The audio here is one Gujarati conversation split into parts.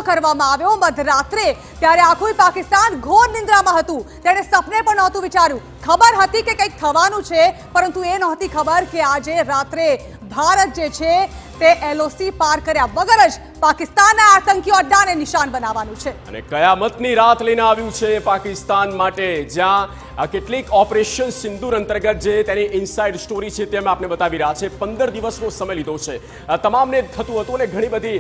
કરવામાં આવ્યો મધરાત્રે, ત્યારે આખું પાકિસ્તાન ઘોર નિંદ્રામાં હતું। તેણે સપને પણ નહોતું વિચાર્યું। ખબર હતી કે કંઈક થવાનું છે, પરંતુ એ નહોતી ખબર કે આજે રાત્રે ભારત જે છે તે LOC પાર કર્યા વગર જ પાકિસ્તાનના આતંકી અડ્ડાને નિશાન બનાવવાનું છે। અને કયામતની રાત લઈને આવ્યું છે પાકિસ્તાન માટે, જ્યાં કેટલીક ઓપરેશન સિંદૂર અંતર્ગત જે તેની ઇનસાઇડ સ્ટોરી છે તે અમે આપને બતાવી રહ્યા છે। 15 દિવસનો સમય લીધો છે તમામને થતું હતું, અને ઘણી બધી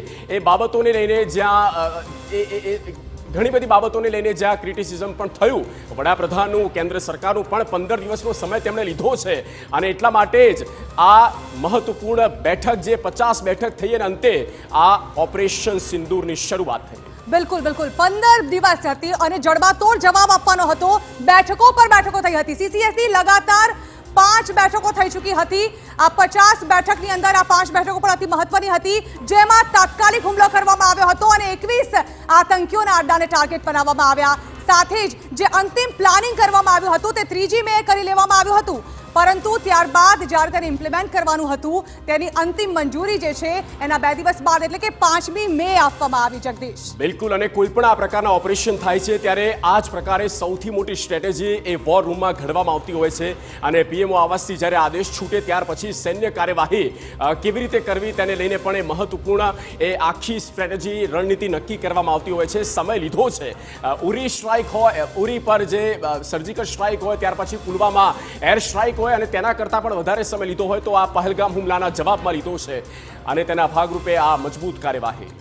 બાબતોને લઈને જ્યાં ક્રિટિસિઝમ પણ થયું, વડાપ્રધાનનું કેન્દ્ર સરકારનું પણ 15 દિવસનો સમય તેમણે લીધો છે। અને એટલા માટે જ આ મહત્વપૂર્ણ બેઠક જે 50 બેઠક થઈ અને અંતે આ ઓપરેશન સિંદૂરની શરૂઆત થઈ। બિલકુલ બિલકુલ 15 દિવસ હતી અને જડબાતોડ જવાબ આપવાનો હતો। બેઠકો પર બેઠકો થઈ હતી। CCSની લગાતાર 5 બેઠકો થઈ ચૂકી હતી। આ 50 બેઠકની અંદર આ 5 બેઠકો પણ અતિ મહત્વની હતી, જેમાં તાત્કાલિક હુમલો કરવામાં આવ્યો હતો અને 21 આતંકીઓના અડ્ડાને ટાર્ગેટ બનાવવામાં આવ્યા। સાથે જ જે અંતિમ પ્લાનિંગ કરવામાં આવ્યું હતું તે 3જી મે કરી લેવામાં આવ્યું હતું, પરંતુ ત્યારબાદ જ્યારે તેને ઇમ્પ્લિમેન્ટ કરવાનું હતું તેની અંતિમ મંજૂરી જે છે એના 2 દિવસ બાદ એટલે કે 5મી મે આપવામાં આવી। જગદીશ, બિલકુલ, અને કોઈ પણ આ પ્રકારના ઓપરેશન થાય છે ત્યારે આ જ પ્રકારે સૌથી મોટી સ્ટ્રેટેજી એ વોર રૂમમાં ઘડવામાં આવતી હોય છે। અને PMO આવાસથી જ્યારે આદેશ છૂટે ત્યાર પછી સૈન્ય કાર્યવાહી કેવી રીતે કરવી તેને લઈને પણ એ મહત્વપૂર્ણ એ આખી સ્ટ્રેટેજી રણનીતિ નક્કી કરવામાં આવતી હોય છે। સમય લીધો છે। ઉરી સ્ટ્રાઇક હોય, ઉરી પર જે સર્જિકલ સ્ટ્રાઇક હોય, ત્યાર પછી પુલવામા એર સ્ટ્રાઇક હોય, અને તેના કરતાં પણ વધારે સમય લીધો હોય તો આ પહેલગામ હુમલાના જવાબમાં લીધો છે, અને તેના ભાગરૂપે આ મજબૂત કાર્યવાહી।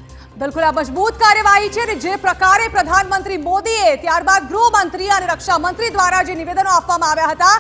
બિલકુલ, આ મજબૂત કાર્યવાહી છે અને જે પ્રકારે પ્રધાનમંત્રી મોદીએ ત્યારબાદ ગૃહમંત્રી અને રક્ષા મંત્રી દ્વારા જે નિવેદનો આપવામાં આવ્યા હતા